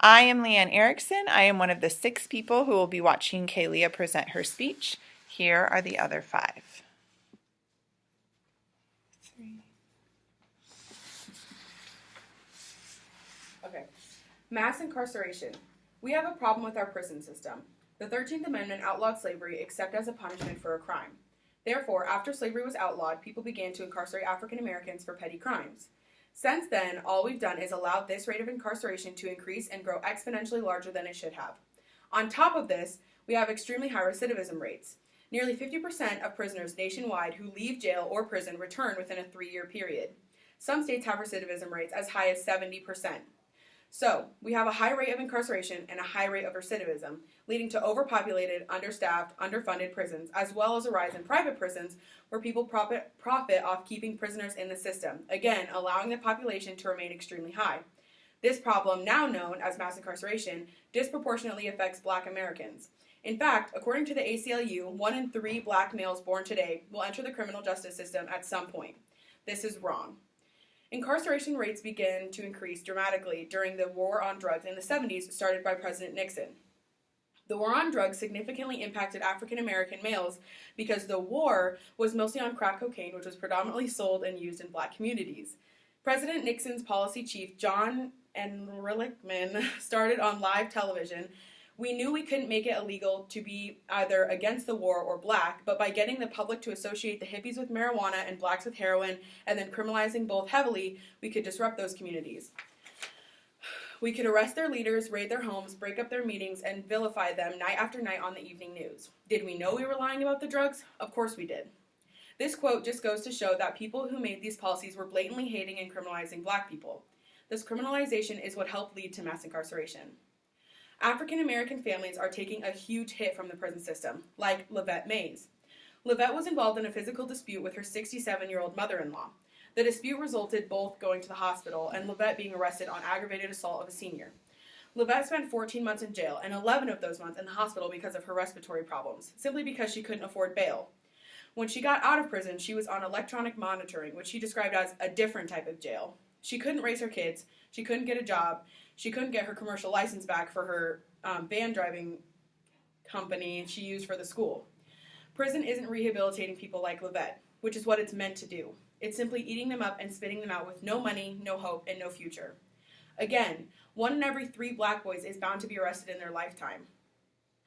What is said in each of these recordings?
I am Leanne Erickson. I am one of the 6 people who will be watching Kalia present her speech. Here are the other 5. 3. Okay. Mass incarceration. We have a problem with our prison system. The 13th Amendment outlawed slavery except as a punishment for a crime. Therefore, after slavery was outlawed, people began to incarcerate African Americans for petty crimes. Since then, all we've done is allowed this rate of incarceration to increase and grow exponentially larger than it should have. On top of this, we have extremely high recidivism rates. Nearly 50% of prisoners nationwide who leave jail or prison return within a 3-year period. Some states have recidivism rates as high as 70%. So, we have a high rate of incarceration and a high rate of recidivism, leading to overpopulated, understaffed, underfunded prisons, as well as a rise in private prisons where people profit off keeping prisoners in the system, again, allowing the population to remain extremely high. This problem, now known as mass incarceration, disproportionately affects Black Americans. In fact, according to the ACLU, 1 in 3 Black males born today will enter the criminal justice system at some point. This is wrong. Incarceration rates began to increase dramatically during the war on drugs in the 70s, started by President Nixon. The war on drugs significantly impacted African American males because the war was mostly on crack cocaine, which was predominantly sold and used in Black communities. President Nixon's policy chief, John Ehrlichman, started on live television. We knew we couldn't make it illegal to be either against the war or Black, but by getting the public to associate the hippies with marijuana and Blacks with heroin, and then criminalizing both heavily, we could disrupt those communities. We could arrest their leaders, raid their homes, break up their meetings, and vilify them night after night on the evening news. Did we know we were lying about the drugs? Of course we did. This quote just goes to show that people who made these policies were blatantly hating and criminalizing Black people. This criminalization is what helped lead to mass incarceration. African American families are taking a huge hit from the prison system, like Lavette Mays. Lavette was involved in a physical dispute with her 67-year-old mother-in-law. The dispute resulted both going to the hospital and Lavette being arrested on aggravated assault of a senior. Lavette spent 14 months in jail and 11 of those months in the hospital because of her respiratory problems, simply because she couldn't afford bail. When she got out of prison, she was on electronic monitoring, which she described as a different type of jail. She couldn't raise her kids, she couldn't get a job, she couldn't get her commercial license back for her van driving company she used for the school. Prison isn't rehabilitating people like Lavette, which is what it's meant to do. It's simply eating them up and spitting them out with no money, no hope, and no future. Again, 1 in every 3 Black boys is bound to be arrested in their lifetime.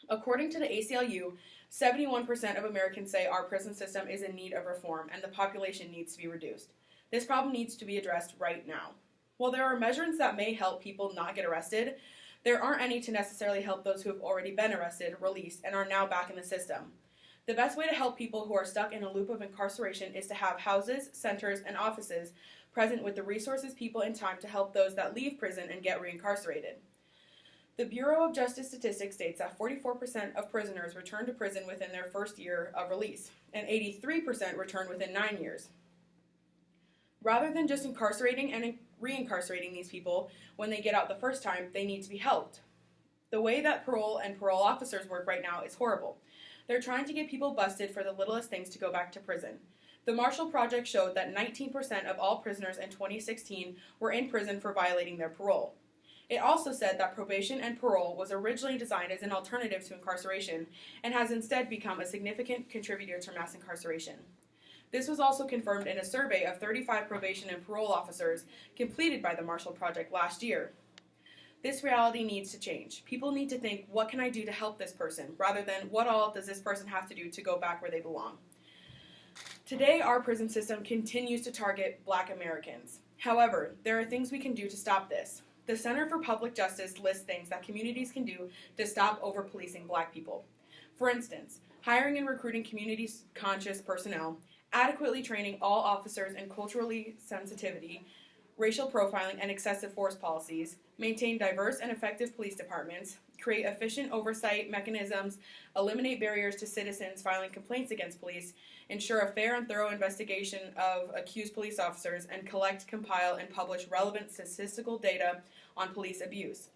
According to the ACLU, 71% of Americans say our prison system is in need of reform and the population needs to be reduced. This problem needs to be addressed right now. While there are measures that may help people not get arrested, there aren't any to necessarily help those who have already been arrested, released, and are now back in the system. The best way to help people who are stuck in a loop of incarceration is to have houses, centers, and offices present with the resources, people, and time to help those that leave prison and get reincarcerated. The Bureau of Justice Statistics states that 44% of prisoners return to prison within their first year of release, and 83% return within 9 years. Rather than just incarcerating and reincarcerating these people when they get out the first time, they need to be helped. The way that parole and parole officers work right now is horrible. They're trying to get people busted for the littlest things to go back to prison. The Marshall Project showed that 19% of all prisoners in 2016 were in prison for violating their parole. It also said that probation and parole was originally designed as an alternative to incarceration and has instead become a significant contributor to mass incarceration. This was also confirmed in a survey of 35 probation and parole officers completed by the Marshall Project last year. This reality needs to change. People need to think, what can I do to help this person, rather than what all does this person have to do to go back where they belong. Today, our prison system continues to target Black Americans. However, there are things we can do to stop this. The Center for Public Justice lists things that communities can do to stop over-policing Black people. For instance, hiring and recruiting community-conscious personnel, adequately training all officers in culturally sensitivity, racial profiling, and excessive force policies, maintain diverse and effective police departments, create efficient oversight mechanisms, eliminate barriers to citizens filing complaints against police, ensure a fair and thorough investigation of accused police officers, and collect, compile, and publish relevant statistical data on police abuse.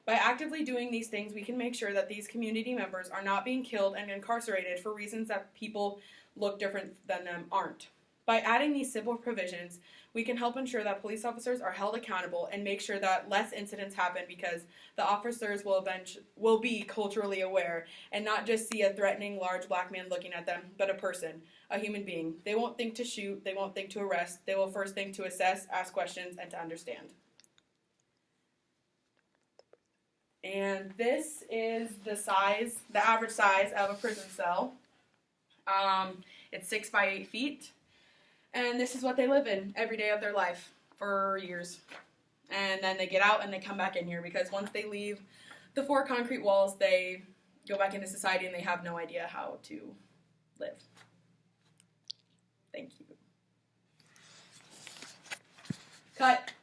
By actively doing these things, we can make sure that these community members are not being killed and incarcerated for reasons that people look different than them aren't. By adding these simple provisions, we can help ensure that police officers are held accountable and make sure that less incidents happen because the officers will be culturally aware and not just see a threatening large black man looking at them, but a person, a human being. They won't think to shoot, they won't think to arrest, they will first think to assess, ask questions, and to understand. And this is the average size of a prison cell. It's 6 by 8 feet. And this is what they live in every day of their life for years. And then they get out and they come back in here because once they leave the 4 concrete walls, they go back into society and they have no idea how to live. Thank you. Cut.